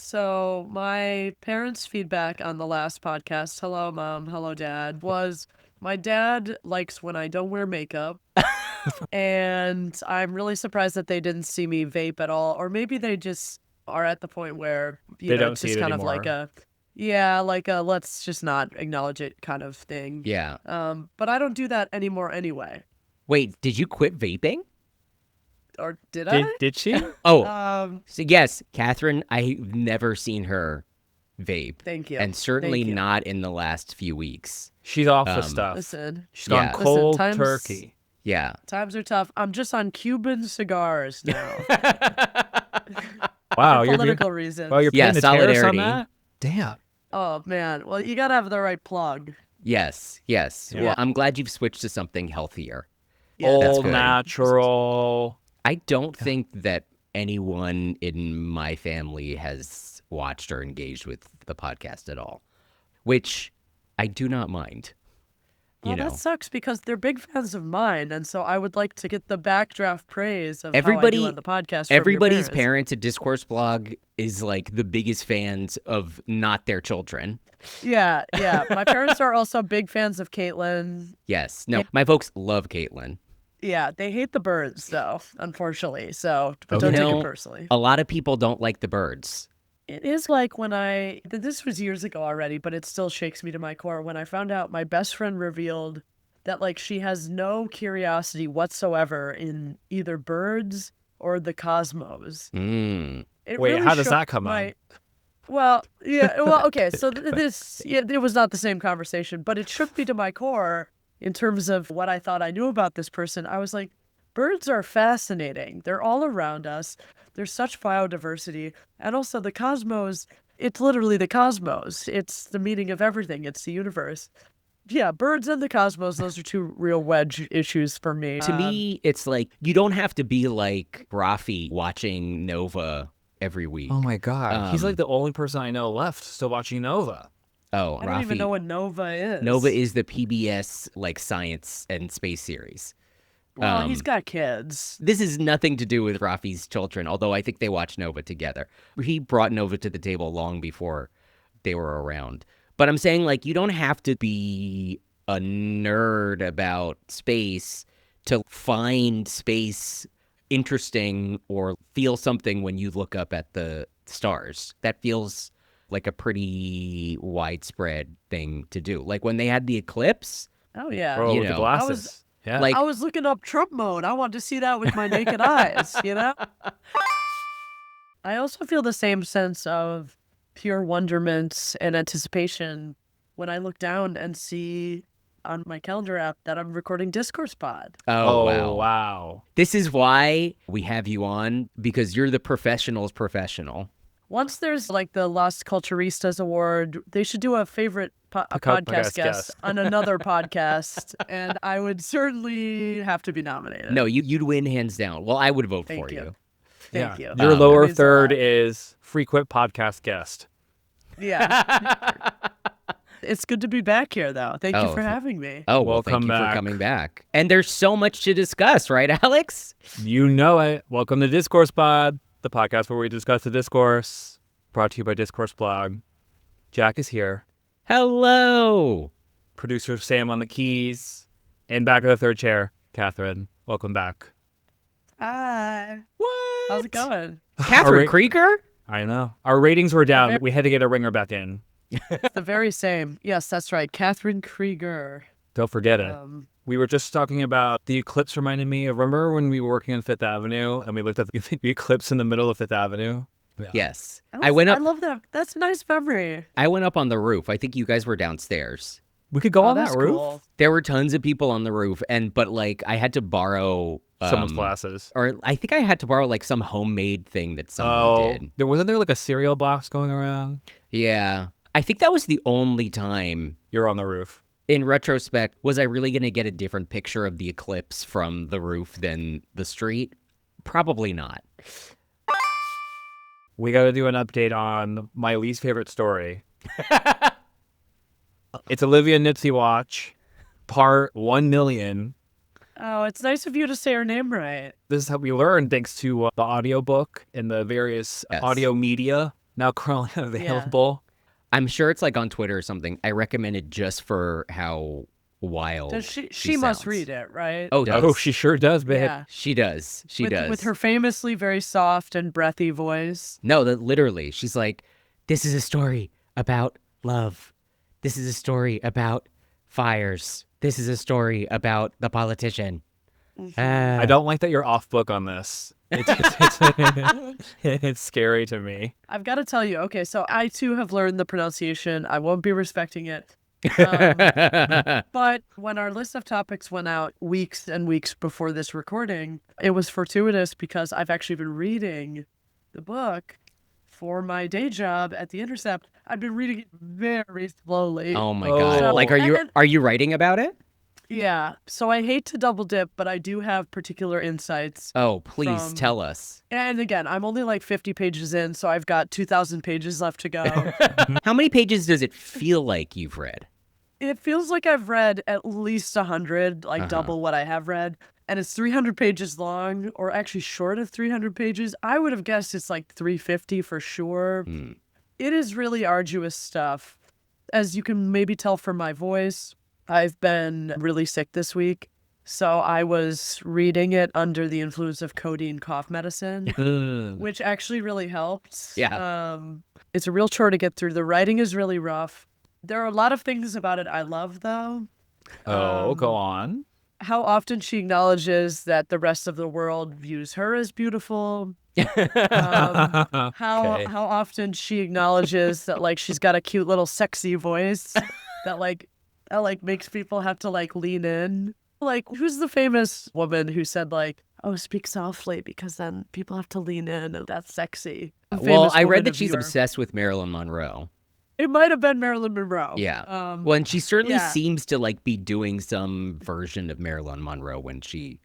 So my parents' feedback on the last podcast, hello mom, hello dad, was my dad likes when I don't wear makeup. And I'm really surprised that they didn't see me vape at all. Or maybe they just are at the point where, They don't it's see just it kind of anymore. like a let's just not acknowledge it kind of thing. Yeah. But I don't do that anymore anyway. Wait, did you quit vaping? Or did I? Did she? Oh, so yes, Catherine, I've never seen her vape. Thank you. And certainly Thank you. not in the last few weeks. She's off the stuff. Listen. She's gone Yeah. cold Listen, turkey. Yeah. Times are tough. I'm just on Cuban cigars now. Wow, For you're political reasons. Well, you're Yeah, paying the tariffs on solidarity. that? Damn. Oh man. Well, you gotta have the right plug. Yes. Yeah. Well, I'm glad you've switched to something healthier. Yeah, that's All good. natural. I don't think that anyone in my family has watched or engaged with the podcast at all, which I do not mind. Well, that sucks because they're big fans of mine, and so I would like to get the backdraft praise of how I do on the podcast. From your Everybody's parents. parents at Discourse blog is like the biggest fans of not their children. Yeah. My parents are also big fans of Caitlin. Yes. No, my folks love Caitlin. Yeah, they hate the birds though, unfortunately. So, but You don't take know, it personally. A lot of people don't like the birds. It is like when this was years ago already, but it still shakes me to my core when I found out my best friend revealed that like she has no curiosity whatsoever in either birds or the cosmos. Mm. It Wait, really how does shook that come my... up? Well, yeah, well, okay, so it was not the same conversation, but it shook me to my core in terms of what I thought I knew about this person. I was like, birds are fascinating. They're all around us. There's such biodiversity. And also the cosmos, it's literally the cosmos. It's the meaning of everything. It's the universe. Yeah, birds and the cosmos, those are two real wedge issues for me. To me, it's like you don't have to be like Rafi watching Nova every week. Oh my God. He's like the only person I know left still watching Nova. Oh, I don't Rafi. even know what Nova is. Nova is the PBS like science and space series. Well, he's got kids. This is nothing to do with Rafi's children, although I think they watch Nova together. He brought Nova to the table long before they were around. But I'm saying, like, you don't have to be a nerd about space to find space interesting or feel something when you look up at the stars. That feels like a pretty widespread thing to do. Like when they had the eclipse. Oh, yeah. Bro, You with the know, glasses. Yeah. like- I was looking up Trump mode. I wanted to see that with my naked eyes, you know? I also feel the same sense of pure wonderment and anticipation when I look down and see on my calendar app that I'm recording Discourse Pod. Oh, Wow. This is why we have you on, because you're the professional's professional. Once there's like the Las Culturistas Award, they should do a favorite podcast guest on another podcast, and I would certainly have to be nominated. No, you'd win hands down. Well, I would vote Thank for you. you. Thank you. Your That lower means a third lot. is frequent podcast guest. Yeah. It's good to be back here, though. Thank you Oh, for having me. Oh, well, thank Welcome you back. for coming back. And there's so much to discuss, right, Alex? You know it. Welcome to Discourse Pod, the podcast where we discuss the discourse. Brought to you by Discourse blog. Jack is here. Hello. Producer Sam on the keys. And back in the third chair, Catherine. Welcome back. Hi. What? How's it going? Catherine Are Krieger? I know. Our ratings were down. We had to get a ringer back in. It's the very same. Yes, that's right. Catherine Krieger. Don't forget it. We were just talking about the eclipse reminded me of, remember when we were working on Fifth Avenue and we looked at the eclipse in the middle of Fifth Avenue? Yeah. Yes. I went up. I love that. That's a nice memory. I went up on the roof. I think you guys were downstairs. We could go on that's that roof? cool. There were tons of people on the roof, but like I had to borrow Someone's glasses. or I think I had to borrow like some homemade thing that someone did. Wasn't there like a cereal box going around? Yeah. I think that was the only time, You're on the roof. in retrospect, was I really going to get a different picture of the eclipse from the roof than the street? Probably not. We got to do an update on my least favorite story. It's Olivia Nipsey Watch, part 1 million. Oh, it's nice of you to say her name right. This is how we learn thanks to the audiobook and the various Yes. audio media now currently available. I'm sure it's like on Twitter or something. I recommend it just for how wild Does she must sounds. read it, right? Oh, She sure does, babe. yeah. she does. She does. With her famously very soft and breathy voice. No, that literally, she's like, this is a story about love. This is a story about fires. This is a story about the politician. I don't like that you're off book on this. It's scary to me. I've got to tell you, okay, so I too have learned the pronunciation. I won't be respecting it. But when our list of topics went out weeks and weeks before this recording, it was fortuitous because I've actually been reading the book for my day job at The Intercept. I've been reading it very slowly. Oh my Oh. God. Like, are you writing about it? Yeah, so I hate to double dip, but I do have particular insights. Oh, please From- tell us. And again, I'm only like 50 pages in, so I've got 2,000 pages left to go. How many pages does it feel like you've read? It feels like I've read at least 100, like double what I have read. And it's 300 pages long, or actually short of 300 pages. I would have guessed it's like 350 for sure. It is really arduous stuff. As you can maybe tell from my voice, I've been really sick this week. So I was reading it under the influence of codeine cough medicine, which actually really helped. Yeah. It's a real chore to get through. The writing is really rough. There are a lot of things about it I love, though. Go on. How often she acknowledges that the rest of the world views her as beautiful. How often she acknowledges that like she's got a cute little sexy voice that makes people have to like lean in. Like, who's the famous woman who said like, "Oh, speak softly because then people have to lean in and that's sexy." Well, I read Famous that she's woman obsessed with Marilyn Monroe. It might have been Marilyn Monroe. Yeah. Well, and she certainly yeah. seems to like be doing some version of Marilyn Monroe when she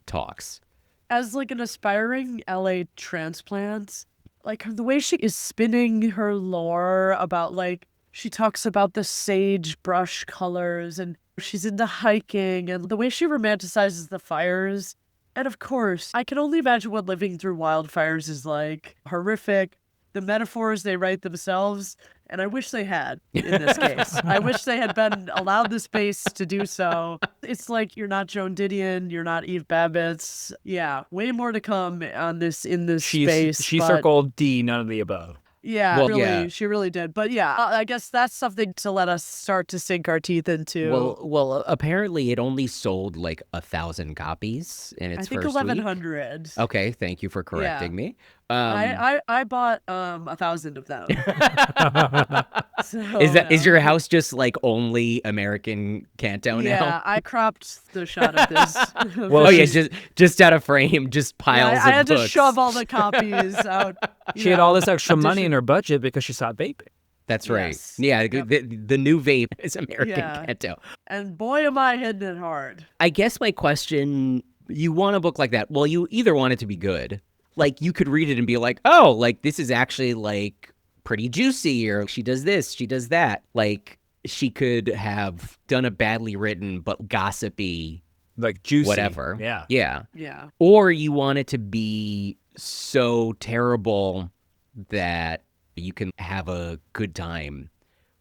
talks. As like an aspiring LA transplant, like the way she is spinning her lore about like she talks about the sage brush colors and she's into hiking and the way she romanticizes the fires. And of course, I can only imagine what living through wildfires is like. Horrific. The metaphors they write themselves, and I wish they had in this case. I wish they had been allowed the space to do so. It's like you're not Joan Didion, you're not Eve Babbitt. Yeah, way more to come on this in this space. She but- circled D, none of the above. Yeah, Well, really, yeah. she really did. But yeah, I guess that's something to let us start to sink our teeth into. Well, apparently it only sold like 1,000 copies in its I think first 1,100. week. Okay, thank you for correcting me. I bought 1,000 of them. So, Is your house just like only American Canto now? Yeah, I cropped the shot of this. Well, Oh yeah, she's- just out of frame, just Yeah, piles I of had books. to shove all the copies out. She had all this extra money in her budget because she stopped vaping. That's right. Yes. Yeah, Yep. the new vape is American Yeah. Canto. And boy, am I hitting it hard. I guess my question, you want a book like that? Well, you either want it to be good. Like you could read it and be like, "Oh, like this is actually like pretty juicy," or she does this, she does that. Like she could have done a badly written but gossipy Like juicy. whatever. Yeah. Yeah. Yeah. Or you want it to be so terrible that you can have a good time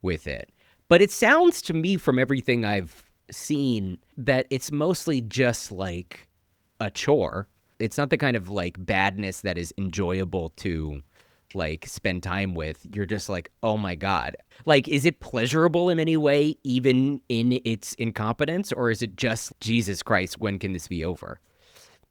with it. But it sounds to me from everything I've seen that it's mostly just like a chore. It's not the kind of like badness that is enjoyable to like spend time with. You're just like, oh my God. Like, is it pleasurable in any way, even in its incompetence? Or is it just, Jesus Christ, when can this be over?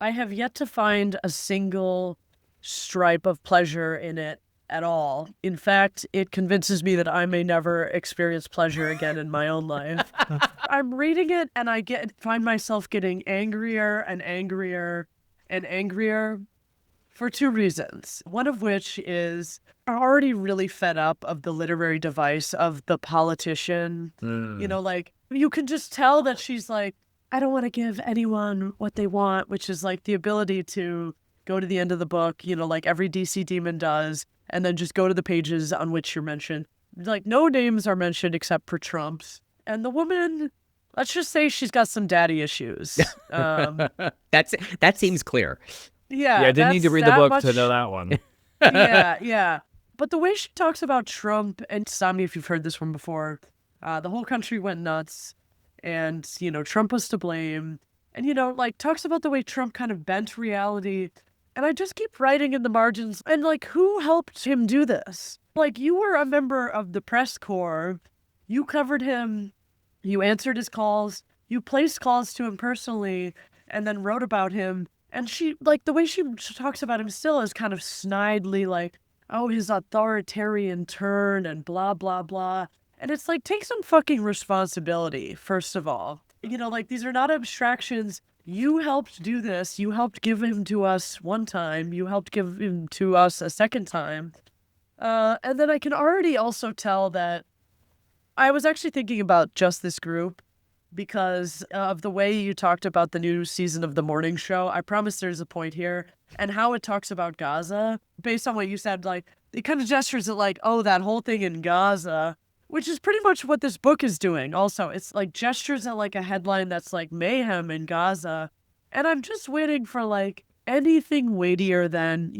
I have yet to find a single stripe of pleasure in it at all. In fact, it convinces me that I may never experience pleasure again in my own life. I'm reading it and I find myself getting angrier and angrier and angrier for two reasons. One of which is I'm already really fed up of the literary device of the politician. You know, like you can just tell that she's like, I don't want to give anyone what they want, which is like the ability to go to the end of the book, you know, like every DC demon does, and then just go to the pages on which you're mentioned. Like no names are mentioned except for Trump's. And the woman, let's just say she's got some daddy issues. That seems clear. Yeah. Yeah, I didn't need to that's read the that book much- to know that one. yeah. But the way she talks about Trump, and stop me if you've heard this one before, the whole country went nuts, and, Trump was to blame. And, talks about the way Trump kind of bent reality. And I just keep writing in the margins, and, who helped him do this? You were a member of the press corps. You covered him. You answered his calls. You placed calls to him personally, and then wrote about him. And she, the way she talks about him still is kind of snidely, oh, his authoritarian turn and blah, blah, blah. And it's take some fucking responsibility, first of all. These are not abstractions. You helped do this. You helped give him to us one time. You helped give him to us a second time. And then I can already also tell that I was actually thinking about just this group because of the way you talked about the new season of The Morning Show. I promise there's a point here. And how it talks about Gaza, based on what you said, it kind of gestures at oh, that whole thing in Gaza, which is pretty much what this book is doing. Also, it's gestures at a headline that's mayhem in Gaza. And I'm just waiting for anything weightier than,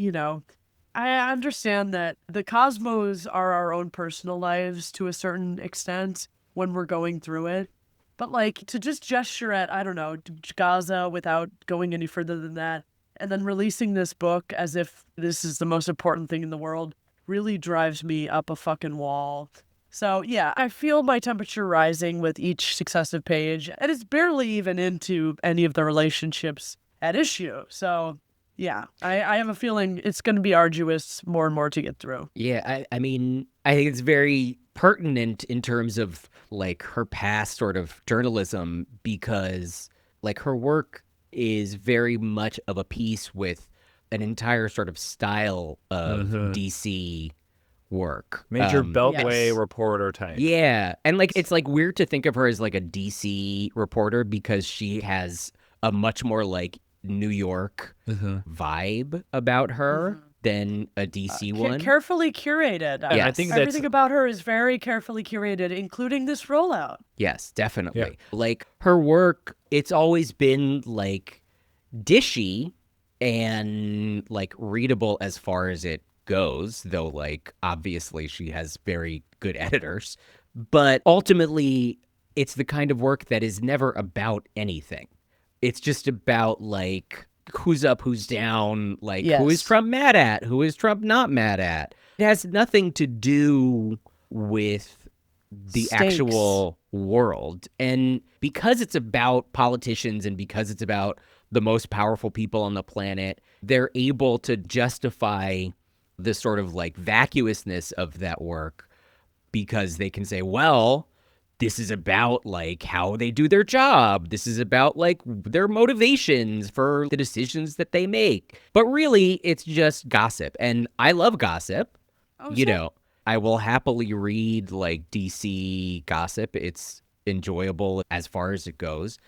I understand that the cosmos are our own personal lives to a certain extent when we're going through it. But to just gesture at, I don't know, Gaza without going any further than that, and then releasing this book as if this is the most important thing in the world really drives me up a fucking wall. So yeah, I feel my temperature rising with each successive page, and it's barely even into any of the relationships at issue. So yeah, I have a feeling it's going to be arduous more and more to get through. Yeah, I mean, I think it's very pertinent in terms of her past sort of journalism because her work is very much of a piece with an entire sort of style of DC work. Major Beltway reporter type. Yeah. And it's weird to think of her as a DC reporter because she has a much more New York vibe about her than a DC one. Carefully curated. Yes. I think everything about her is very carefully curated, including this rollout. Yes, definitely. Yeah. Her work, it's always been dishy and readable as far as it goes, though obviously she has very good editors. But ultimately, it's the kind of work that is never about anything. It's just about who's up, who's down, who is Trump mad at, who is Trump not mad at. It has nothing to do with the actual world. And because it's about politicians and because it's about the most powerful people on the planet, they're able to justify the sort of vacuousness of that work because they can say, well, this is about how they do their job. This is about their motivations for the decisions that they make. But really, it's just gossip. And I love gossip. I will happily read DC gossip. It's enjoyable as far as it goes.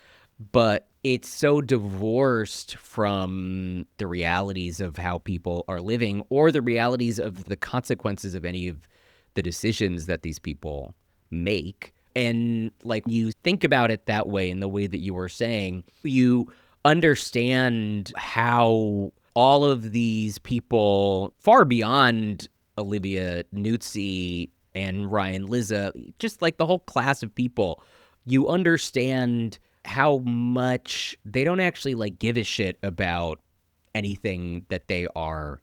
But it's so divorced from the realities of how people are living or the realities of the consequences of any of the decisions that these people make. And you think about it that way in the way that you were saying, you understand how all of these people far beyond Olivia Nuzzi and Ryan Lizza, just the whole class of people, you understand how much they don't actually give a shit about anything that they are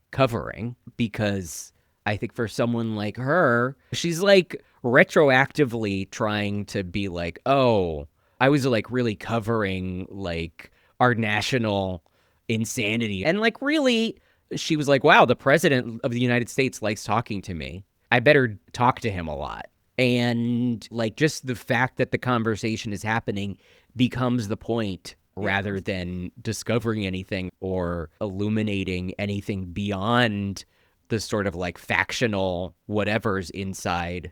covering because I think for someone like her, she's retroactively trying to be oh, I was really covering our national insanity. And really, she was wow, the president of the United States likes talking to me. I better talk to him a lot. And just the fact that the conversation is happening becomes the point rather than discovering anything or illuminating anything beyond the sort of factional whatever's inside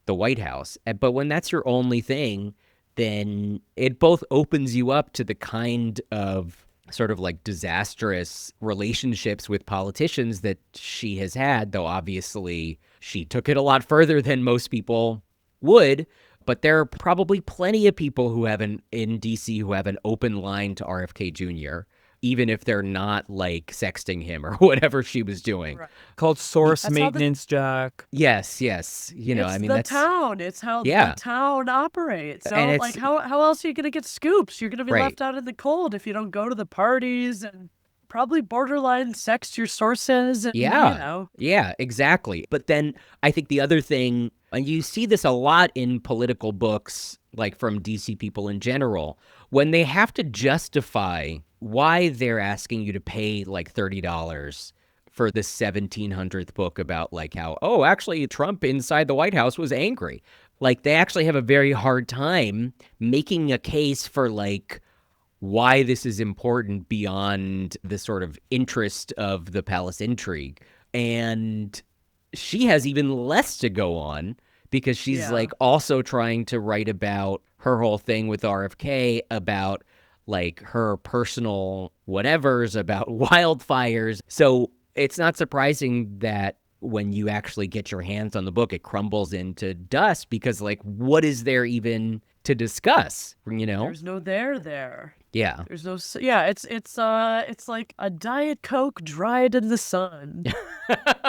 the White House. But when that's your only thing, then it both opens you up to the kind of sort of disastrous relationships with politicians that she has had, though obviously she took it a lot further than most people would. But there are probably plenty of people who in DC who have an open line to RFK Jr. even if they're not like sexting him or whatever she was doing. Right. Called source That's how maintenance, Jack. Yes. You know, It's I mean, the that's town. It's how Yeah. the town operates. So, And it's- like, how else are you going to get scoops? You're going to be Right. left out in the cold if you don't go to the parties and probably borderline sext your sources. And, Yeah. You know. Yeah, exactly. But then I think the other thing, and you see this a lot in political books, like from DC people in general, when they have to justify why they're asking you to pay like $30 for this 1700th book about like how, oh, actually Trump inside the White House was angry. Like they actually have a very hard time making a case for like why this is important beyond the sort of interest of the palace intrigue. And she has even less to go on because she's Yeah. like also trying to write about her whole thing with RFK about like her personal whatevers about wildfires. So it's not surprising that when you actually get your hands on the book, it crumbles into dust because like, what is there even to discuss, you know? There's no there. Yeah. There's no, it's like a Diet Coke dried in the sun.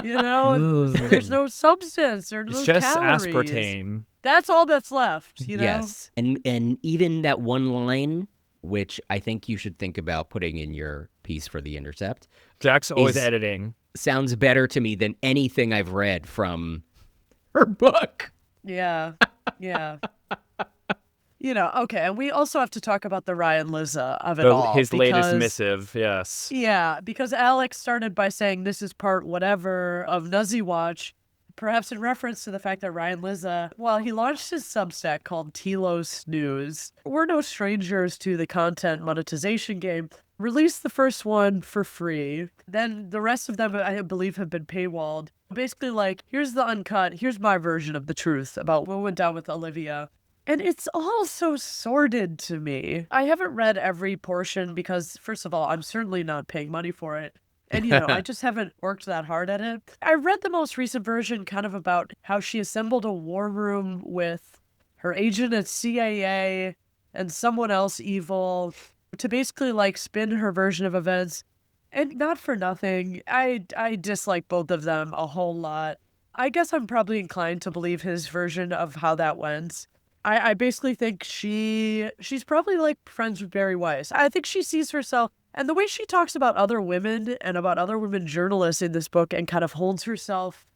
You know, there's no substance. There's It's no just calories. aspartame. That's all that's left. You know. Yes. And even that one line, which I think you should think about putting in your piece for The Intercept, Jack's always Is- editing. sounds better to me than anything I've read from her book. Yeah. You know, okay, and we also have to talk about the Ryan Lizza of it all. His latest because- missive, yes. Yeah, because Alex started by saying this is part whatever of Nuzzy Watch, perhaps in reference to the fact that Ryan Lizza, well, he launched his Substack called Telos News. We're no strangers to the content monetization game. Released the first one for free. Then the rest of them, I believe, have been paywalled. Basically, like, here's the uncut, here's my version of the truth about what went down with Olivia. And it's all so sordid to me. I haven't read every portion because, first of all, I'm certainly not paying money for it. And, you know, I just haven't worked that hard at it. I read the most recent version kind of about how she assembled a war room with her agent at CIA and someone else evil to basically, like, spin her version of events. And not for nothing, I dislike both of them a whole lot. I guess I'm probably inclined to believe his version of how that went. I basically think she's probably like friends with Barry Weiss. I think she sees herself, and the way she talks about other women and about other women journalists in this book and kind of holds herself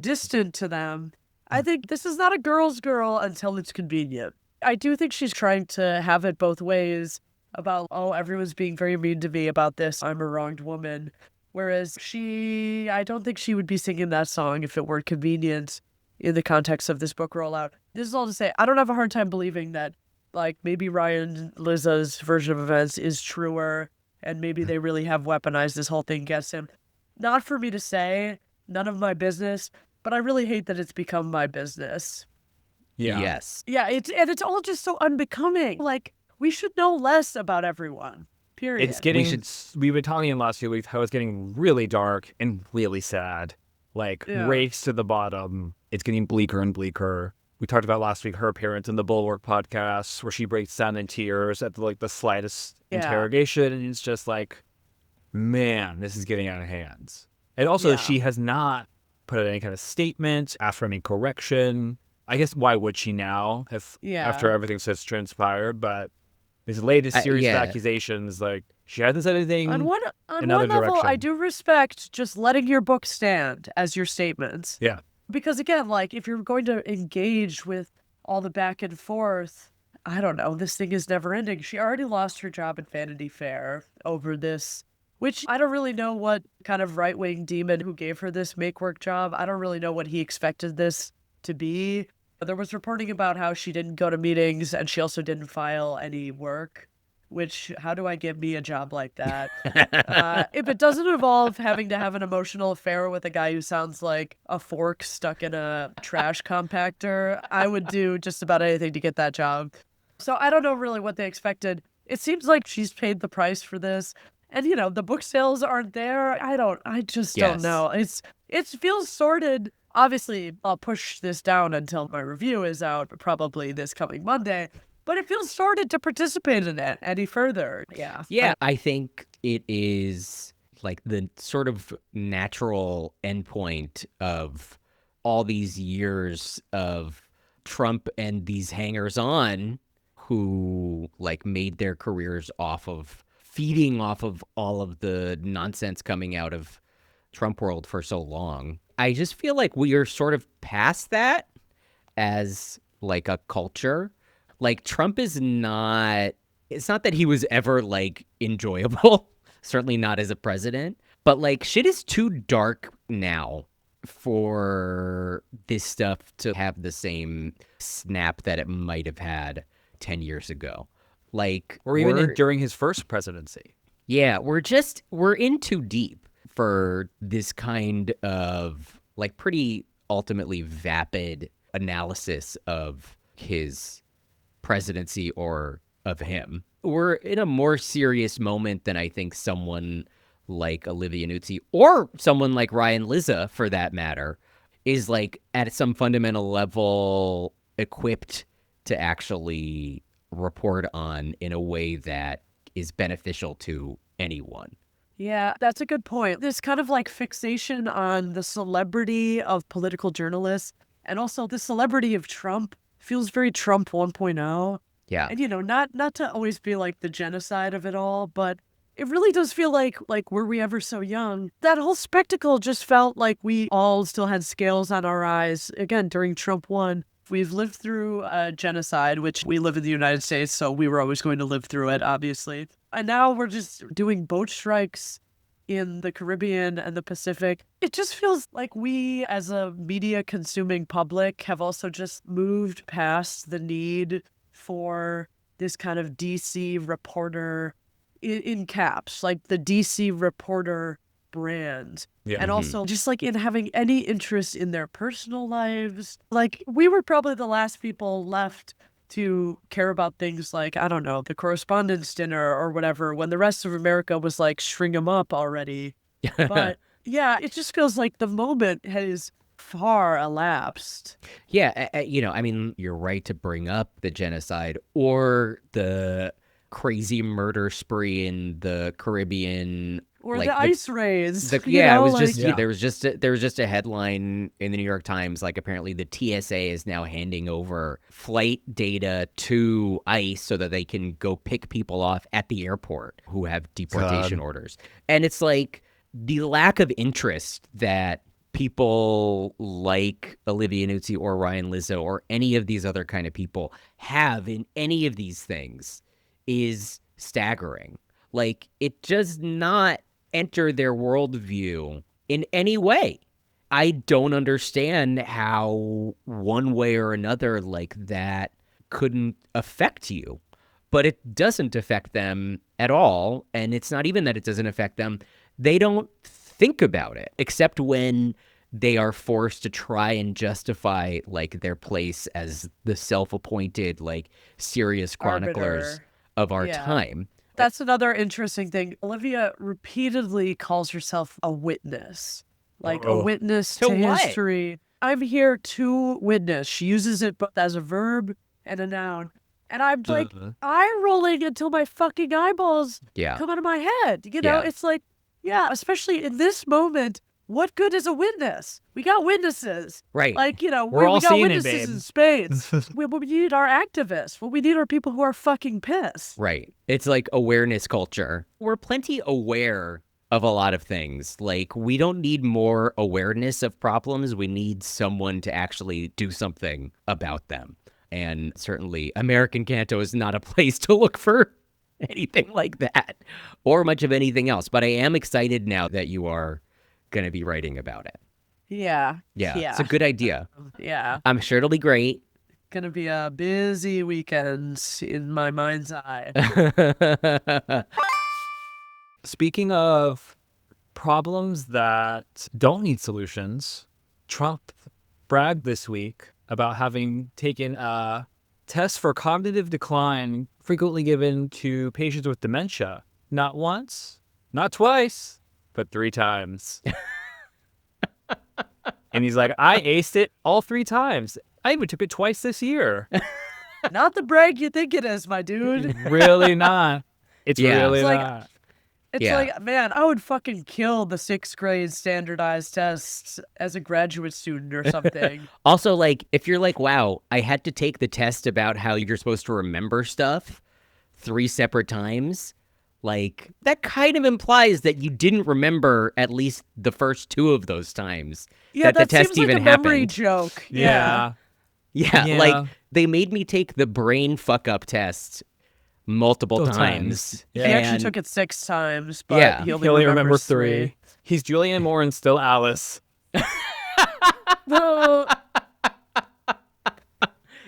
distant to them. I think this is not a girl's girl until it's convenient. I do think she's trying to have it both ways about, oh, everyone's being very mean to me about this. I'm a wronged woman. Whereas I don't think she would be singing that song if it weren't convenient in the context of this book rollout. This is all to say, I don't have a hard time believing that, like, maybe Ryan Lizza's version of events is truer, and maybe they really have weaponized this whole thing against him. Not for me to say, none of my business, but I really hate that it's become my business. Yeah. Yes. Yeah, it's all just so unbecoming. Like, we should know less about everyone. Period. It's getting, we've been talking in the last few weeks how it's getting really dark and really sad. Like, Yeah. race to the bottom. It's getting bleaker and bleaker. We talked about last week her appearance in the Bulwark podcast where she breaks down in tears at the slightest interrogation. And it's just like, man, this is getting out of hands. And also, she has not put out any kind of statement, asked for any correction. I guess why would she now after everything that's transpired? But this latest series of accusations, like, she hasn't said anything. On one level, direction. I do respect just letting your book stand as your statements. Yeah. Because again, like, if you're going to engage with all the back and forth, I don't know, this thing is never ending. She already lost her job at Vanity Fair over this, which I don't really know what kind of right-wing demon who gave her this make-work job. I don't really know what he expected this to be. There was reporting about how she didn't go to meetings and she also didn't file any work. Which, how do I get me a job like that? If it doesn't involve having to have an emotional affair with a guy who sounds like a fork stuck in a trash compactor, I would do just about anything to get that job. So I don't know really what they expected. It seems like she's paid the price for this. And, you know, the book sales aren't there. I just don't know. It feels sordid. Obviously, I'll push this down until my review is out, probably this coming Monday. but it feels sordid to participate in it any further. Yeah. Yeah, I think it is like the sort of natural endpoint of all these years of Trump and these hangers-on who like made their careers off of feeding off of all of the nonsense coming out of Trump world for so long. I just feel like we are sort of past that as like a culture. Like Trump is not, it's not that he was ever like enjoyable, certainly not as a president, but like shit is too dark now for this stuff to have the same snap that it might have had 10 years ago. Like, or even during his first presidency. Yeah, we're in too deep for this kind of like pretty ultimately vapid analysis of his presidency or of him. We're in a more serious moment than I think someone like Olivia Nuzzi or someone like Ryan Lizza, for that matter, is like at some fundamental level equipped to actually report on in a way that is beneficial to anyone. Yeah, that's a good point. This kind of like fixation on the celebrity of political journalists and also the celebrity of Trump feels very Trump 1.0. Yeah. And, you know, not to always be like the genocide of it all, but it really does feel like were we ever so young? That whole spectacle just felt like we all still had scales on our eyes. Again, during Trump 1, we've lived through a genocide, which we live in the United States, so we were always going to live through it, obviously. And now we're just doing boat strikes in the Caribbean and the Pacific. It just feels like we, as a media-consuming public, have also just moved past the need for this kind of DC reporter in caps, like the DC reporter brand. Yeah. And also just like in having any interest in their personal lives. Like we were probably the last people left to care about things like, I don't know, the correspondence dinner or whatever, when the rest of America was like, string them up already. But yeah, it just feels like the moment has far elapsed. Yeah, you know, I mean, you're right to bring up the genocide or the crazy murder spree in the Caribbean. Or like the ice raids. There was just a headline in the New York Times, like apparently the TSA is now handing over flight data to ICE so that they can go pick people off at the airport who have deportation orders. And it's like the lack of interest that people like Olivia Nuzzi or Ryan Lizzo or any of these other kind of people have in any of these things is staggering. Like, it does not enter their worldview in any way. I don't understand how one way or another like that couldn't affect you. But it doesn't affect them at all. And it's not even that it doesn't affect them. They don't think about it, except when they are forced to try and justify like their place as the self-appointed, like, serious chroniclers Arbiter of our time. That's another interesting thing. Olivia repeatedly calls herself a witness, like a witness to history. I'm here to witness. She uses it both as a verb and a noun. And I'm like, eye rolling until my fucking eyeballs come out of my head. You know, it's like, especially in this moment, what good is a witness? We got witnesses. Right. Like, you know, we got seeing witnesses in spades. What we need are activists. What we need are people who are fucking pissed. Right. It's like awareness culture. We're plenty aware of a lot of things. Like, we don't need more awareness of problems. We need someone to actually do something about them. And certainly American Canto is not a place to look for anything like that or much of anything else. But I am excited now that you are going to be writing about it. Yeah. It's a good idea. Yeah. I'm sure it'll be great. Gonna be a busy weekend in my mind's eye. Speaking of problems that don't need solutions, Trump bragged this week about having taken a test for cognitive decline frequently given to patients with dementia. Not once, not twice, but 3 times. And he's like, I aced it all 3 times. I even took it twice this year. Not the brag you think it is, my dude. Really not. It's Yeah. really It's like- not. It's Yeah. like, man, I would fucking kill the 6th grade standardized tests as a graduate student or something. Also, like, if you're like, wow, I had to take the test about how you're supposed to remember stuff 3 separate times, like, that kind of implies that you didn't remember at least the first 2 of those times Yeah, that the test seems like even a memory happened. joke. Yeah. Yeah, Yeah. like, they made me take the brain fuck-up test multiple Multiple times. times. He Yeah. actually And- took it 6 times, but Yeah. he He only only remembers remembers 3. He's Julianne Moore and still Alice. No.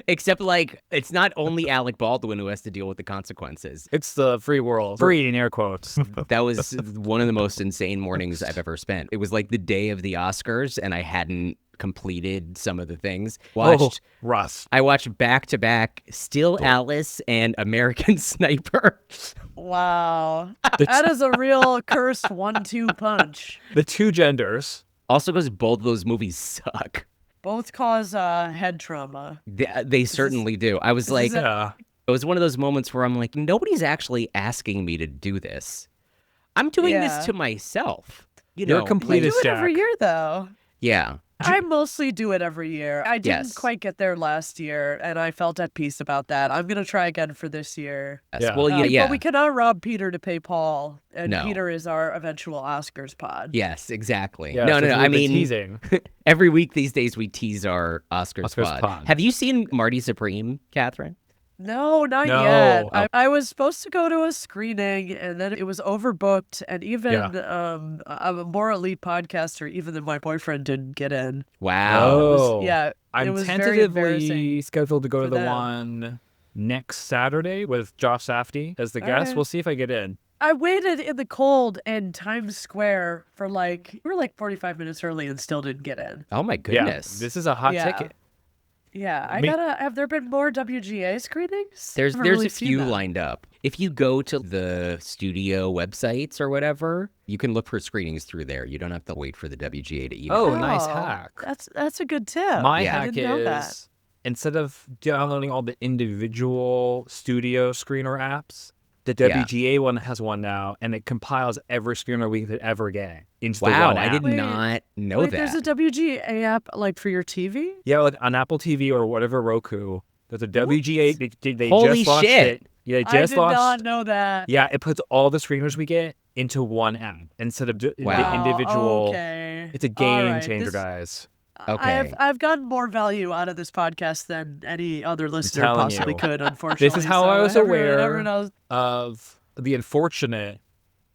Except, like, it's not only Alec Baldwin who has to deal with the consequences. It's the free world. Free in air quotes. That was one of the most insane mornings I've ever spent. It was like the day of the Oscars, and I hadn't completed some of the things. Russ. I watched back to back Still Alice and American Sniper. Wow. That is a real cursed 1-2 punch. The 2 genders. Also, because both of those movies suck. Both cause head trauma. They certainly do. I was like, Yeah. it was one of those moments where I'm like, nobody's actually asking me to do this. I'm doing Yeah. this to myself. You You're know, I complete do as it every Jack. year, though. yeah. I mostly do it every year. I didn't Yes. quite get there last year, and I felt at peace about that. I'm going to try again for this year. Yes. Yeah. Well, yeah. But we cannot rob Peter to pay Paul, and No. Peter is our eventual Oscars pod. Yes, exactly. Yeah, no. since I we've been mean, teasing. every week these days we tease our Oscars, Oscars pod. Have you seen Marty Supreme, Catherine? No, not No. yet. Oh. I was supposed to go to a screening, and then it was overbooked, and even a more elite podcaster, even than my boyfriend, didn't get in. Wow. Oh. Yeah, it I'm was very embarrassing. tentatively scheduled to go to for the them. one next Saturday with Josh Safdie as the All guest. right. We'll see if I get in. I waited in the cold in Times Square for we were like 45 minutes early and still didn't get in. Oh my goodness. Yeah, this is a hot Yeah. ticket. Yeah, have there been more WGA screenings? There's Haven't really a seen few that. lined up. If you go to the studio websites or whatever, you can look for screenings through there. You don't have to wait for the WGA to email. Oh, you. nice hack. That's a good tip. My Yeah. I hack didn't know that. is instead of downloading all the individual studio screener apps, the Yeah. WGA one has one now, and it compiles every screener we could ever get into the Wow, one I app. did Wait, not know Wait, that. there's a WGA app for your TV? Yeah, like on Apple TV or whatever Roku. There's a WGA. They Holy just launched shit. it. Yeah, they I just did not launched. know that. Yeah, it puts all the screeners we get into one app instead of the Wow. individual. Okay. It's a All game right, changer, this- guys. Okay. I've gotten more value out of this podcast than any other listener telling possibly you. could, unfortunately. This is how so I was aware everyone else- of the unfortunate.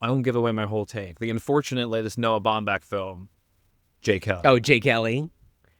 I won't give away my whole take. The unfortunate latest Noah Baumbach film, J. Kelly. Oh, Jay Kelly?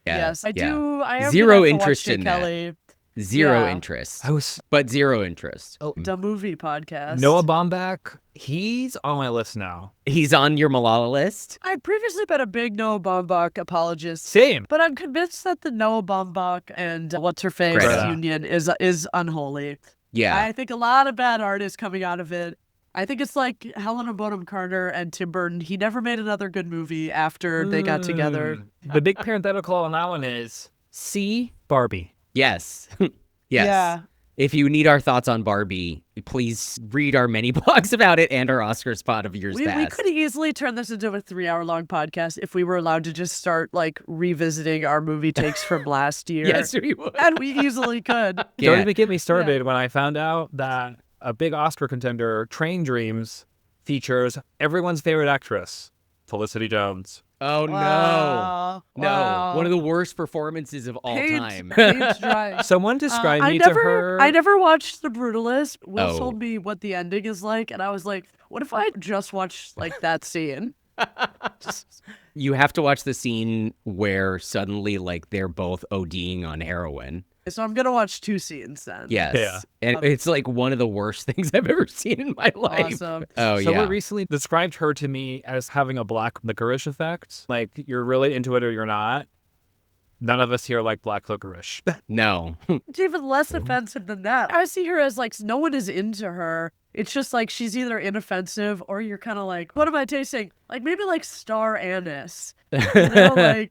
Yeah, Yes, I yeah. do. I am Zero gonna have to watch interest Jay in that. Kelly, Zero Yeah. interest. I was But zero interest. the movie podcast. Noah Baumbach. He's on my list now. He's on your Malala list? I've previously been a big Noah Baumbach apologist. Same. But I'm convinced that the Noah Baumbach and what's her face Greta. union is unholy. Yeah. I think a lot of bad art is coming out of it. I think it's like Helena Bonham Carter and Tim Burton. He never made another good movie after they got together. The big parenthetical on that one is see Barbie. Yes. Yes. Yeah. If you need our thoughts on Barbie, please read our many blogs about it and our Oscars pod of years We past. could easily turn this into a 3-hour-long podcast if we were allowed to just start revisiting our movie takes from last year. Yes, we would. And we easily could. Yeah. Don't even get me started when I found out that a big Oscar contender, Train Dreams, features everyone's favorite actress, Felicity Jones. Oh, Wow. no. Wow. No. One of the worst performances of all time. Paint dry. Someone described I me never, to her. I never watched The Brutalist. Will Oh. told me what the ending is like, and I was like, what if I just watched that scene? You have to watch the scene where suddenly, they're both ODing on heroin. So I'm gonna watch 2 scenes then. Yes. Yeah. And it's one of the worst things I've ever seen in my life. Awesome. Oh, Someone yeah. recently described her to me as having a black licorice effect. Like, you're really into it or you're not. None of us here like black licorice. No. It's even less offensive than that. I see her as no one is into her. It's just she's either inoffensive or you're kind of what am I tasting? Maybe star anise. You know,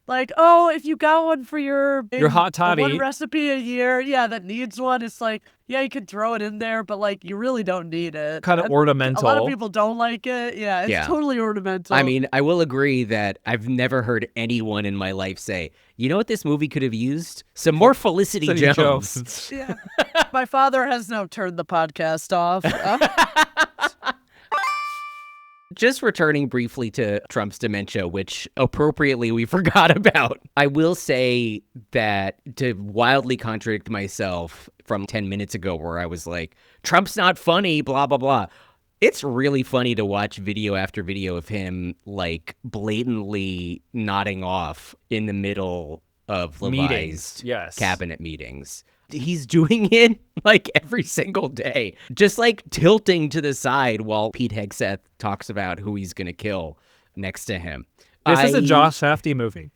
Like, oh, if you got one for your hot toddy. one recipe a year, that needs one, it's like, yeah, you could throw it in there, but like, you really don't need it. Kind of ornamental. A lot of people don't like it. Yeah, it's totally ornamental. I mean, I will agree that I've never heard anyone in my life say, you know what this movie could have used? Some more Felicity Jones. Yeah. My father has now turned the podcast off. Just returning briefly to Trump's dementia, which appropriately we forgot about. I will say that to wildly contradict myself from 10 minutes ago where I was like, Trump's not funny, blah, blah, blah. It's really funny to watch video after video of him like blatantly nodding off in the middle of Levi's cabinet meetings. He's doing it like every single day, just like tilting to the side while Pete Hegseth talks about who he's going to kill next to him. This is a Josh Safdie movie.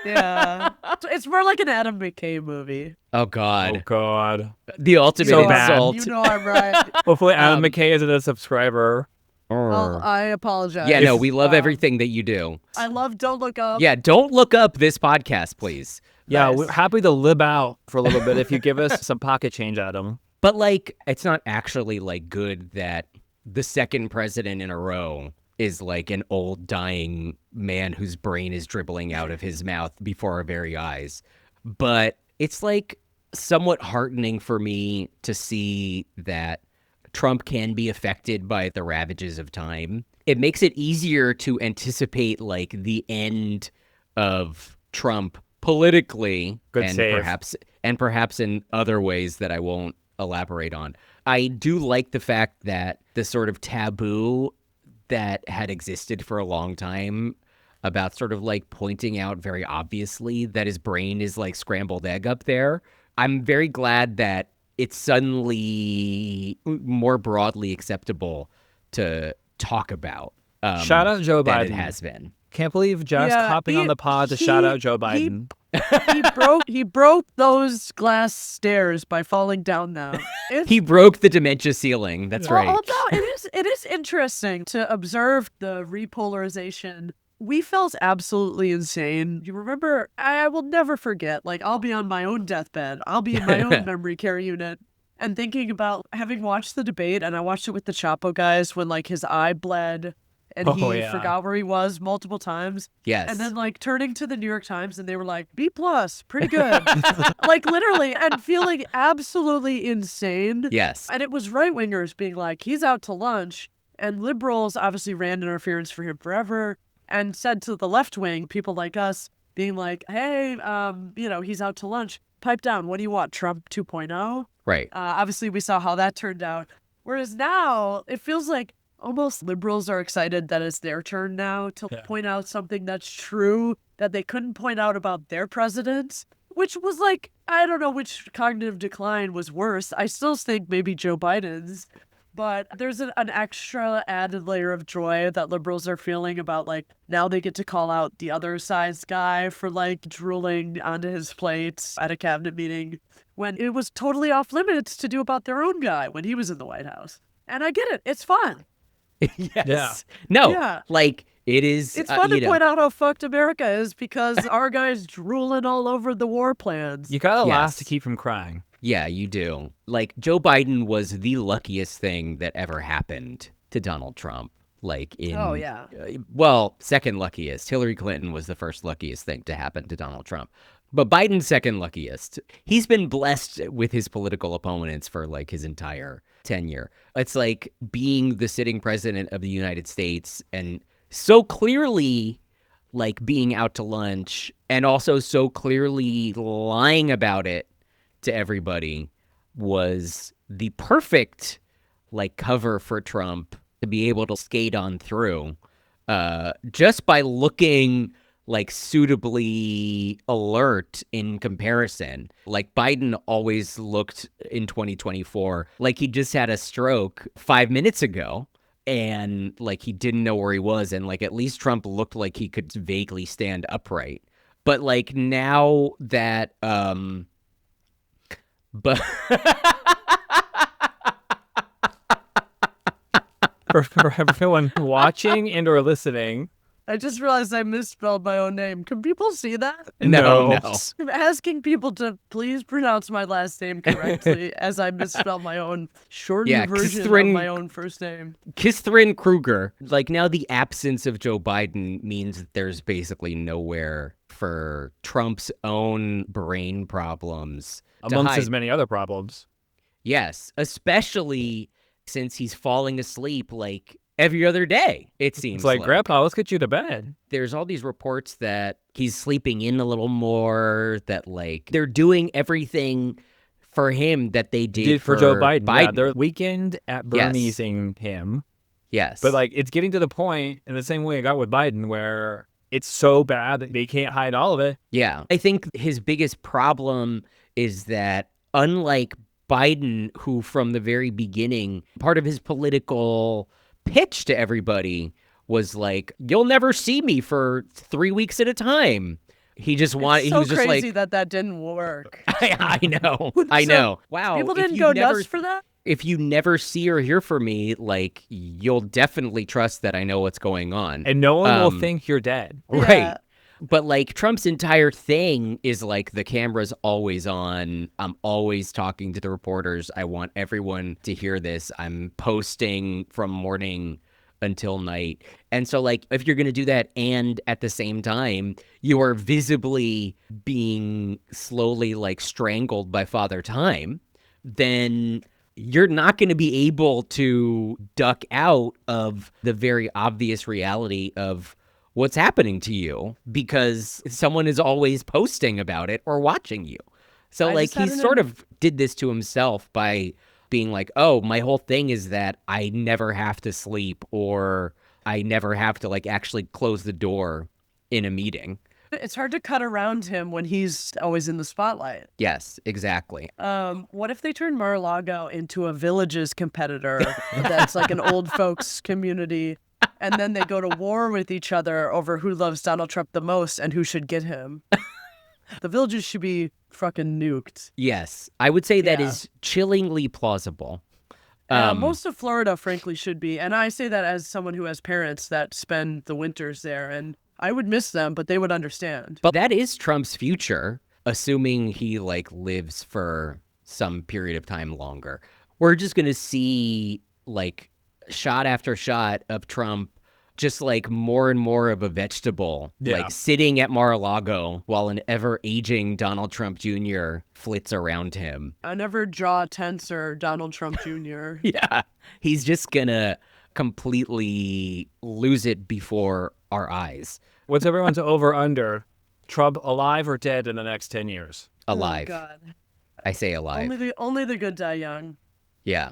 Yeah. It's more like an Adam McKay movie. Oh, God. Oh, God. The ultimate So insult. You know I'm right. Hopefully Adam McKay isn't a subscriber. Well, I apologize. Yeah, no, we love everything that you do. I love Don't Look Up. Yeah, don't look up this podcast, please. Yeah, Nice. we're happy to lib out for a little bit if you give us some pocket change, Adam. But, like, it's not actually, like, good that the second president in a row is, like, an old, dying man whose brain is dribbling out of his mouth before our very eyes. But it's, like, somewhat heartening for me to see that Trump can be affected by the ravages of time. It makes it easier to anticipate, like, the end of Trump politically, Good and save. perhaps in other ways that I won't elaborate on. I do like the fact that the sort of taboo that had existed for a long time about sort of like pointing out very obviously that his brain is like scrambled egg up there. I'm very glad that it's suddenly more broadly acceptable to talk about. Shout out Joe than Biden. It has been. Can't believe Jess hopping on the pod to shout out Joe Biden. He broke those glass stairs by falling down them. He broke the dementia ceiling. That's right. Although it is interesting to observe the repolarization. We felt absolutely insane. You remember, I will never forget, like, I'll be on my own deathbed. I'll be in my own memory care unit and thinking about having watched the debate, and I watched it with the Chapo guys when, like, his eye bled and he forgot where he was multiple times. Yes. And then, like, turning to the New York Times and they were like, B+, pretty good. Like, literally, and feeling absolutely insane. Yes. And it was right-wingers being like, he's out to lunch. And liberals obviously ran interference for him forever and said to the left wing, people like us, being like, hey, he's out to lunch. Pipe down. What do you want? Trump 2.0? Right. Obviously, we saw how that turned out. Whereas now, it feels like almost liberals are excited that it's their turn now to point out something that's true that they couldn't point out about their president, which was like, I don't know which cognitive decline was worse. I still think maybe Joe Biden's, but there's an extra added layer of joy that liberals are feeling about, like, now they get to call out the other side's guy for, like, drooling onto his plate at a cabinet meeting when it was totally off limits to do about their own guy when he was in the White House. And I get it. It's fun. Yes. Yeah. No, Yeah. like, it is. It's fun to point out how fucked America is because our guy's drooling all over the war plans. You gotta laugh Yes. to keep from crying. Yeah, you do. Like, Joe Biden was the luckiest thing that ever happened to Donald Trump. Like, Oh, yeah. Well, second luckiest. Hillary Clinton was the first luckiest thing to happen to Donald Trump. But Biden's second luckiest. He's been blessed with his political opponents for, like, his entire tenure. It's like being the sitting president of the United States and so clearly, like, being out to lunch and also so clearly lying about it to everybody was the perfect, like, cover for Trump to be able to skate on through just by looking, like, suitably alert in comparison. Like, Biden always looked in 2024 like he just had a stroke 5 minutes ago and, like, he didn't know where he was. And, like, at least Trump looked like he could vaguely stand upright. But, like, now that, but For everyone watching and or listening, I just realized I misspelled my own name. Can people see that? No. I'm asking people to please pronounce my last name correctly as I misspelled my own shortened version of my own first name. Katherine Kruger. Like, now the absence of Joe Biden means that there's basically nowhere for Trump's own brain problems amongst his many other problems. Yes, especially since he's falling asleep like every other day, it seems. It's like, Grandpa, let's get you to bed. There's all these reports that he's sleeping in a little more, that like they're doing everything for him that they did for Joe Biden. Yeah, they're weekend at Bernie'sing him. Yes. But like, it's getting to the point in the same way I got with Biden where it's so bad that they can't hide all of it. Yeah. I think his biggest problem is that unlike Biden, who from the very beginning, part of his political pitch to everybody was like, you'll never see me for 3 weeks at a time. He just wanted, he was just like, crazy that didn't work. I know. I know. Wow. People didn't go nuts for that? If you never see or hear from me, like, you'll definitely trust that I know what's going on. And no one will think you're dead. Right. Yeah. But like Trump's entire thing is like the camera's always on. I'm always talking to the reporters. I want everyone to hear this. I'm posting from morning until night. And so like if you're going to do that and at the same time you are visibly being slowly like strangled by Father Time, then you're not going to be able to duck out of the very obvious reality of what's happening to you because someone is always posting about it or watching you. So like he sort of did this to himself by being like, oh, my whole thing is that I never have to sleep or I never have to like actually close the door in a meeting. It's hard to cut around him when he's always in the spotlight. Yes, exactly. What if they turn Mar-a-Lago into a Villages competitor that's like an old folks community? And then they go to war with each other over who loves Donald Trump the most and who should get him. The Villages should be fucking nuked. Yes, I would say that is chillingly plausible. Most of Florida, frankly, should be. And I say that as someone who has parents that spend the winters there. And I would miss them, but they would understand. But that is Trump's future, assuming he like lives for some period of time longer. We're just going to see like shot after shot of Trump just like more and more of a vegetable, like sitting at Mar-a-Lago while an ever-aging Donald Trump Jr. flits around him. An ever-jaw tenser Donald Trump Jr. Yeah, he's just gonna completely lose it before our eyes. What's everyone's over-under? Trump alive or dead in the next 10 years? Alive. Oh, God. I say alive. Only the good die young. Yeah.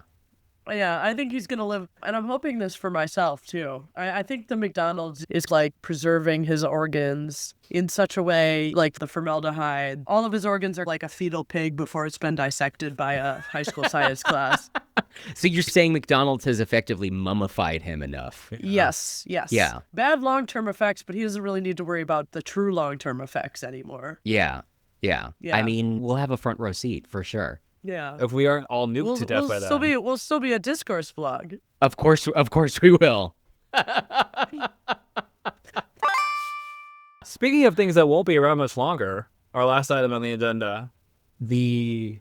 Yeah, I think he's going to live, and I'm hoping this for myself, too. I think the McDonald's is, like, preserving his organs in such a way, like the formaldehyde. All of his organs are like a fetal pig before it's been dissected by a high school science class. So you're saying McDonald's has effectively mummified him enough? Yes. Yeah. Bad long-term effects, but he doesn't really need to worry about the true long-term effects anymore. Yeah. I mean, we'll have a front row seat for sure. Yeah. If we aren't all nuked to death by then. We'll still be a Discourse vlog. Of course we will. Speaking of things that won't be around much longer, our last item on the agenda, the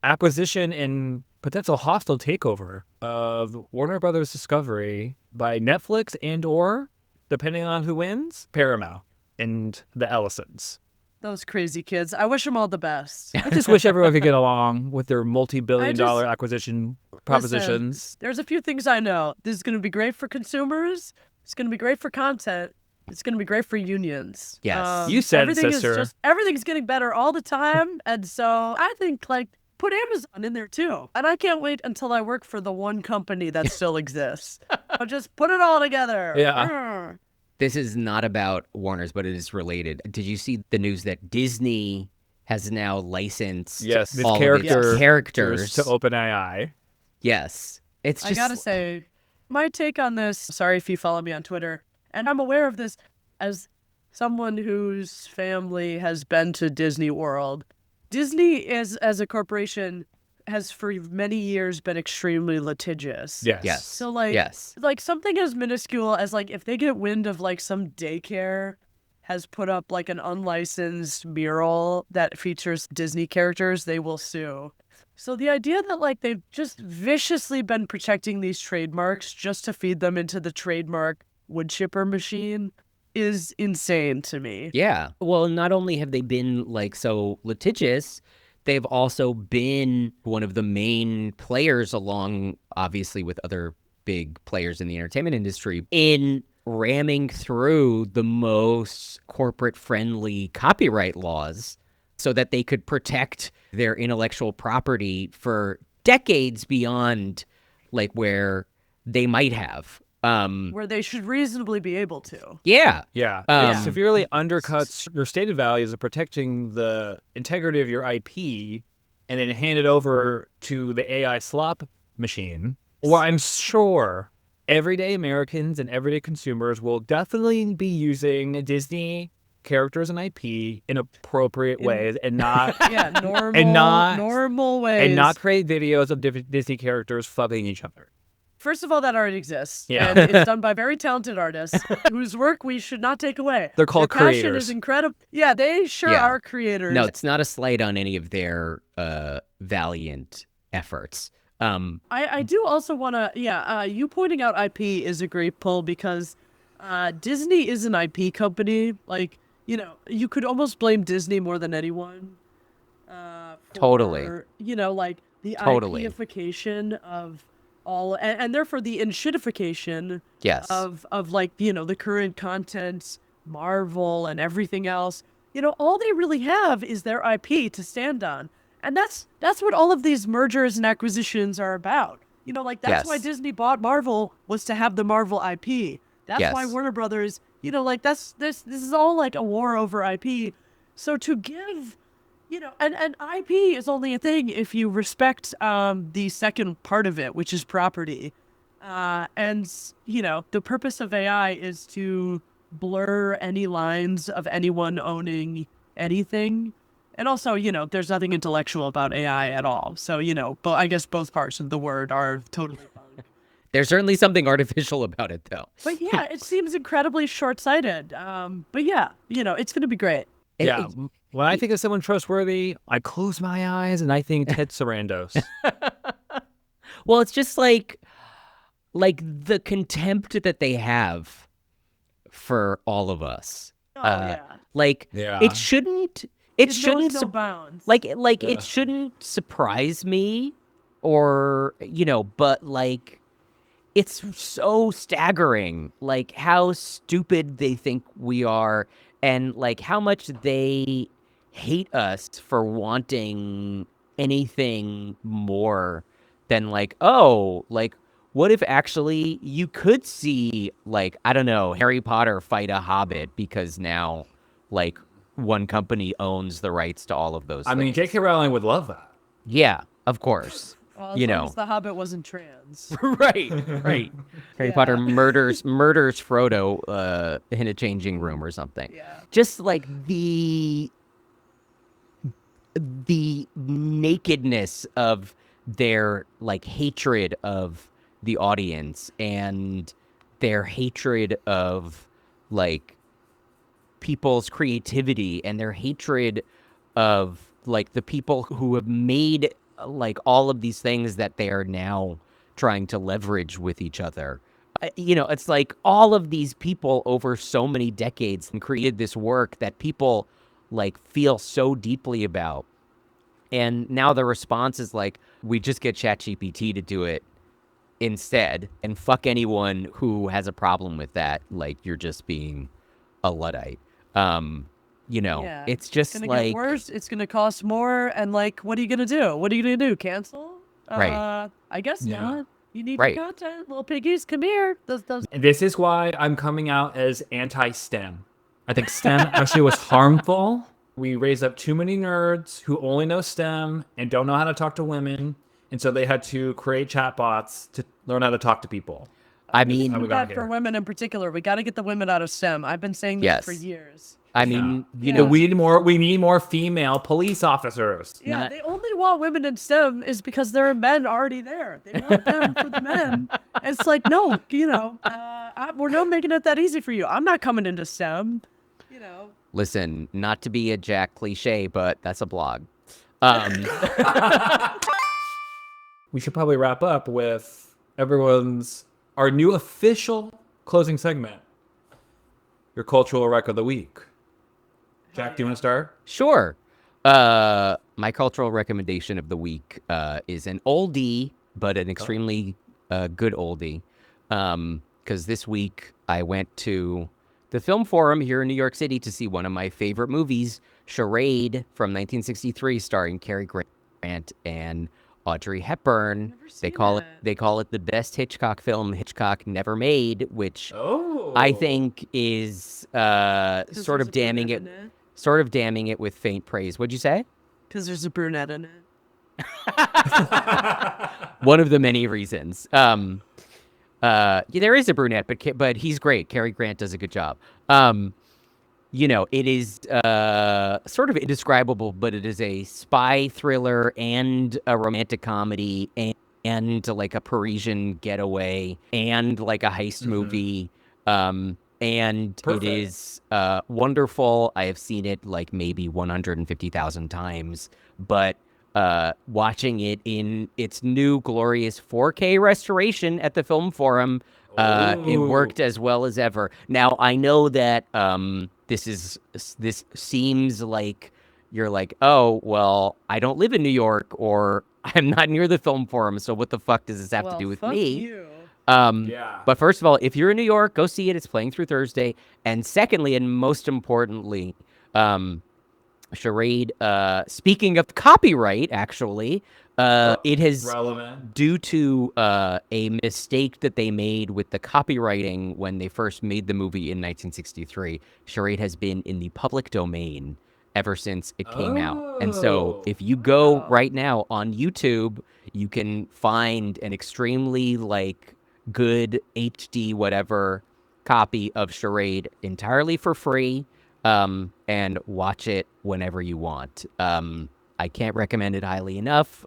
acquisition and potential hostile takeover of Warner Brothers Discovery by Netflix and or, depending on who wins, Paramount and the Ellisons. Those crazy kids. I wish them all the best. I just wish everyone could get along with their multi-billion-dollar acquisition propositions. Listen, there's a few things I know. This is going to be great for consumers. It's going to be great for content. It's going to be great for unions. Yes. You said, sister. Everything's getting better all the time. And so I think, like, put Amazon in there, too. And I can't wait until I work for the one company that still exists. I'll just put it all together. Yeah. This is not about Warner's, but it is related. Did you see the news that Disney has now licensed all of its characters to OpenAI? Yes. It's just... I gotta say, my take on this, sorry if you follow me on Twitter, and I'm aware of this as someone whose family has been to Disney World. Disney is, as a corporation, has for many years been extremely litigious. Yes. So like something as minuscule as like if they get wind of like some daycare has put up like an unlicensed mural that features Disney characters, they will sue. So the idea that like they've just viciously been protecting these trademarks just to feed them into the trademark wood chipper machine is insane to me. Yeah. Well, not only have they been like so litigious, they've also been one of the main players along, obviously, with other big players in the entertainment industry in ramming through the most corporate-friendly copyright laws so that they could protect their intellectual property for decades beyond like where they might have. Where they should reasonably be able to. Yeah. Yeah. It severely undercuts your stated values of protecting the integrity of your IP and then hand it over to the AI slop machine. Well, I'm sure everyday Americans and everyday consumers will definitely be using Disney characters and IP in appropriate ways and not normal ways and not create videos of Disney characters fucking each other. First of all, that already exists. Yeah. And it's done by very talented artists whose work we should not take away. They're called Their passion creators. is incredible. Yeah, they sure are creators. No, it's not a slight on any of their valiant efforts. I do also want to, you pointing out IP is a great pull because Disney is an IP company. Like, you know, you could almost blame Disney more than anyone. Totally. You know, like the IPification of all, and therefore the enshittification of like, you know, the current content, Marvel and everything else. You know, all they really have is their IP to stand on. And that's what all of these mergers and acquisitions are about. You know, like that's why Disney bought Marvel, was to have the Marvel IP. That's why Warner Brothers, you know, like this is all like a war over IP. So to give, you know, and IP is only a thing if you respect the second part of it, which is property. And, you know, the purpose of AI is to blur any lines of anyone owning anything. And also, you know, there's nothing intellectual about AI at all. So, you know, but I guess both parts of the word are totally fine. There's certainly something artificial about it, though. But yeah, it seems incredibly short-sighted. But yeah, you know, it's going to be great. Yeah. When I think of someone trustworthy, I close my eyes and I think Ted Sarandos. Well, it's just like the contempt that they have for all of us. It shouldn't. It shouldn't no bounds. It shouldn't surprise me, or you know, but like it's so staggering, like how stupid they think we are, and like how much they hate us for wanting anything more than like, oh, like what if actually you could see like, I don't know, Harry Potter fight a hobbit because now like one company owns the rights to all of those things. I mean, J.K. Rowling would love that. Yeah, of course. Well, as long as the Hobbit wasn't trans. Right. Harry Potter murders Frodo in a changing room or something. Yeah. Just like the nakedness of their like hatred of the audience and their hatred of like people's creativity and their hatred of like the people who have made like all of these things that they are now trying to leverage with each other. You know, it's like all of these people over so many decades and created this work that people like feel so deeply about. And now the response is like, we just get ChatGPT to do it instead, and fuck anyone who has a problem with that. Like, you're just being a Luddite. You know, it's just it's gonna like get worse. It's gonna cost more, and like, what are you gonna do? What are you gonna do? Cancel? Right. I guess not. You need Right. content, little piggies. Come here. And this is why I'm coming out as anti-STEM. I think STEM actually was harmful. We raised up too many nerds who only know STEM and don't know how to talk to women, and so they had to create chatbots to learn how to talk to people. I mean, that for women in particular. We got to get the women out of STEM. I've been saying this for years. I mean, we need more female police officers. Yeah, they only want women in STEM is because there are men already there. They want them for the men. It's like, no, we're not making it that easy for you. I'm not coming into STEM, Listen, not to be a Jack cliche, but that's a blog. We should probably wrap up with our new official closing segment, your cultural wreck of the week. Jack, do you want to start? Sure. My cultural recommendation of the week is an oldie, but an extremely good oldie. Because this week I went to the Film Forum here in New York City to see one of my favorite movies, Charade from 1963, starring Cary Grant and Audrey Hepburn. They call it the best Hitchcock film Hitchcock never made, which I think is sort of damning it with faint praise. What'd you say? Because there's a brunette in it. One of the many reasons. There is a brunette, but he's great. Cary Grant does a good job. It is sort of indescribable, but it is a spy thriller and a romantic comedy and like a Parisian getaway and like a heist movie. And Perfect. It is wonderful. I have seen it like maybe 150,000 times, but watching it in its new glorious 4K restoration at the Film Forum, it worked as well as ever. Now, I know that this seems like you're like, oh, well, I don't live in New York or I'm not near the Film Forum, so what the fuck does this have to do with me? You. But first of all, if you're in New York, go see it. It's playing through Thursday. And secondly, and most importantly, Charade, speaking of copyright, actually, it has, relevant. Due to a mistake that they made with the copywriting when they first made the movie in 1963, Charade has been in the public domain ever since it came out. And so if you go right now on YouTube, you can find an extremely good HD whatever copy of Charade entirely for free. And watch it whenever you want. I can't recommend it highly enough.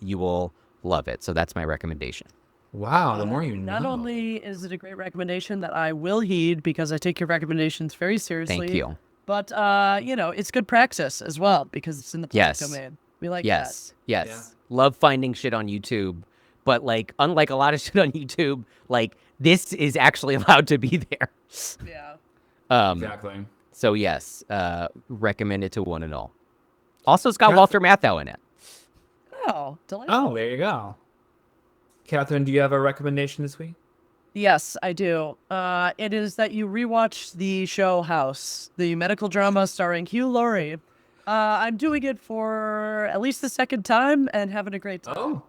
You will love it. So that's my recommendation. Wow, the more you know. Not only is it a great recommendation that I will heed because I take your recommendations very seriously. Thank you. But, it's good practice as well because it's in the public domain. We like that. Yes. Yeah. Love finding shit on YouTube. But, unlike a lot of shit on YouTube, this is actually allowed to be there. Yeah. Exactly. So yes, recommend it to one and all. Also, it's got Walter Matthau in it. Oh, delightful. Oh, there you go. Katherine, do you have a recommendation this week? Yes, I do. It is that you rewatch the show House, the medical drama starring Hugh Laurie. I'm doing it for at least the second time and having a great time.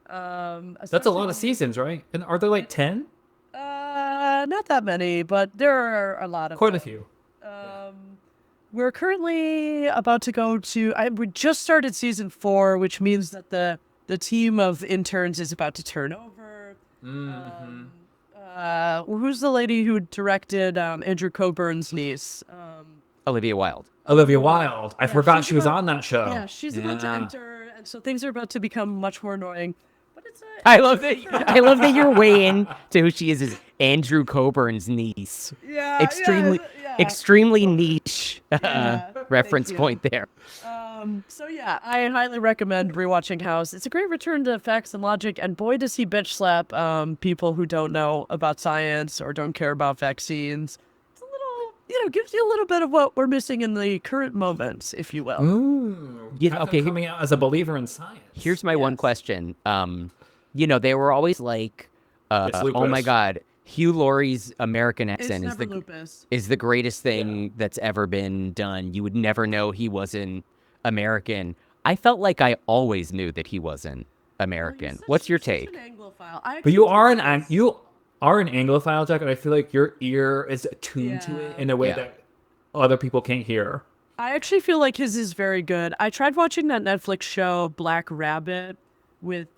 That's a lot of seasons, right? And are there 10? Not that many, but there are a lot of quite a few. We're currently about to go to. We just started season 4, which means that the team of interns is about to turn over. Who's the lady who directed Andrew Coburn's niece? Olivia Wilde. I forgot she was on that show. Yeah, she's about to enter, and so things are about to become much more annoying. But it's I love that you're way in to who she is Andrew Coburn's niece. Yeah, extremely niche reference point there. So yeah, I highly recommend rewatching House. It's a great return to facts and logic, and boy does he bitch slap people who don't know about science or don't care about vaccines. It's a little, gives you a little bit of what we're missing in the current moments, if you will. Ooh, okay, coming out as a believer in science. Here's my one question. They were always like, oh my God, Hugh Laurie's American accent is the greatest thing that's ever been done. You would never know he wasn't American. I felt like I always knew that he wasn't American. What's your take? But you are an Anglophile, Jack, and I feel like your ear is attuned to it in a way that other people can't hear. I actually feel like his is very good. I tried watching that Netflix show Black Rabbit with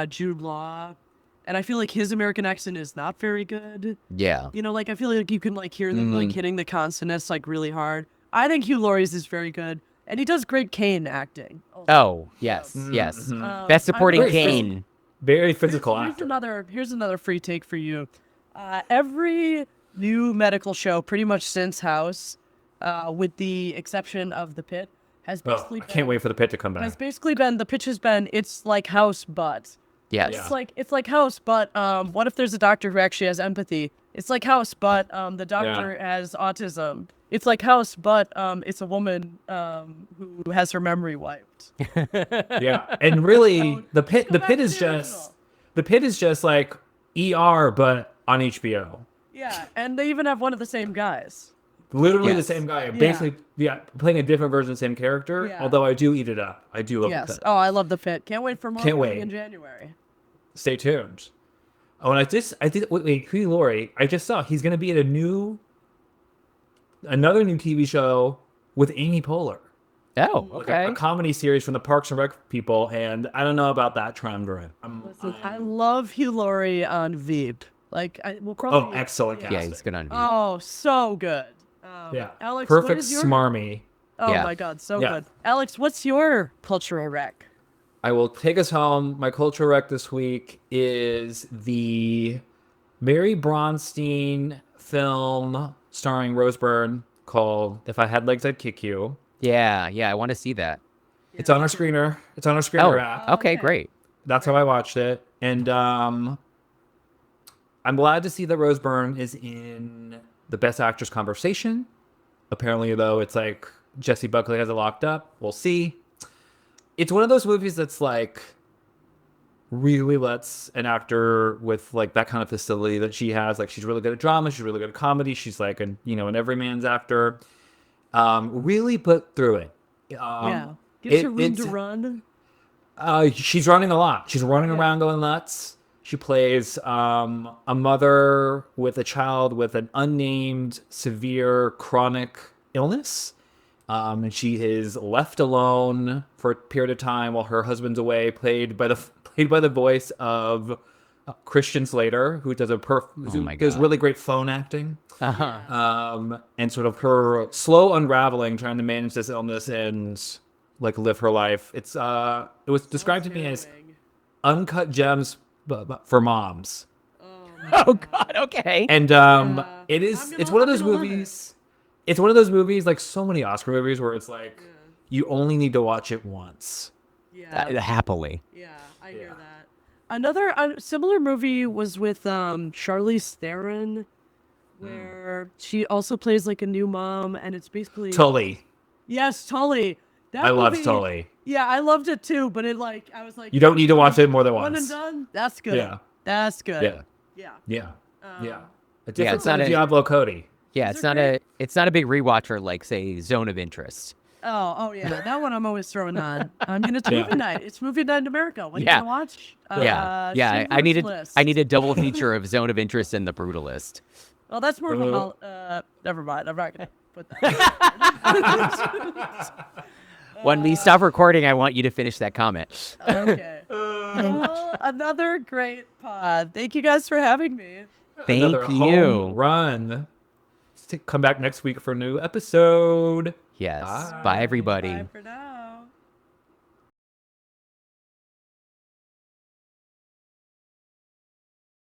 Jude Law, And I feel like his American accent is not very good. Yeah. You know, like, I feel like you can, like, hear them, like, hitting the consonants, like, really hard. I think Hugh Laurie's is very good. And he does great Kane acting. Oh, yes, yes. Best supporting Kane. Very physical actor. Here's another free take for you. Every new medical show, pretty much since House, with the exception of The Pit, has basically I can't wait for The Pit to come back. The pitch has been, it's like House, but... Yes. Yeah. It's like House, but what if there's a doctor who actually has empathy? It's like House, but the doctor has autism. It's like House, but it's a woman who has her memory wiped. Yeah, and really, the pit is just like ER, but on HBO. Yeah, and they even have one of the same guys. Literally the same guy, basically, playing a different version of the same character. Yeah. Although I do eat it up. I do love The Pit. Oh, I love The Pit. Can't wait for more wait. in January. Stay tuned. Oh, and wait, Hugh Laurie, I just saw he's going to be in another new TV show with Amy Poehler. Oh, Like okay. a comedy series from the Parks and Rec people, and I don't know about that trend. I love Hugh Laurie on Veep. Like, we'll probably... Oh, excellent casting. Yeah, he's good on. Oh, so good. Yeah, Alex, perfect what is your... smarmy. Oh Yeah. my God, so good. Alex, what's your cultural rec? I will take us home. My cultural rec this week is the Mary Bronstein film starring Rose Byrne called "If I Had Legs, I'd Kick You." Yeah, I want to see that. It's on our screener. It's on our screener app. Okay, great. That's how I watched it, and I'm glad to see that Rose Byrne is in the Best Actress conversation. Apparently, though, it's like Jessie Buckley has it locked up. We'll see. It's one of those movies that's like really lets an actor with like that kind of facility that she has. Like, she's really good at drama. She's really good at comedy. She's like an everyman's actor. Really put through it. Gives her room to run. She's running a lot. She's running around going nuts. She plays a mother with a child with an unnamed severe chronic illness. And she is left alone for a period of time while her husband's away, played by the voice of Christian Slater, who does does really great phone acting. And sort of her slow unraveling, trying to manage this illness and like live her life. It was described to me as uncut gems for moms. Oh God, okay. And it's one of those movies. It's one of those movies, like so many Oscar movies, where it's like you only need to watch it once. Yeah. Happily. Yeah, I hear that. Another similar movie was with Charlize Theron, where she also plays like a new mom, and it's basically Tully. Yes, Tully. I love Tully. Yeah, I loved it too, but I was like, you don't need to watch it more than once. One and done. That's good. Yeah, that's good. Yeah. Yeah. A different side of Diablo Cody. Yeah, it's not a big rewatcher like say Zone of Interest. Oh yeah, that one I'm always throwing on. I mean, it's movie night. It's movie night in America. What are you gonna watch? I need a double feature of Zone of Interest and The Brutalist. Well, that's more of a never mind. I'm not gonna put that. When we stop recording, I want you to finish that comment. Okay. Well, another great pod. Thank you guys for having me. Thank you. Home run. Come back next week for a new episode. Yes. Bye everybody. Bye for now.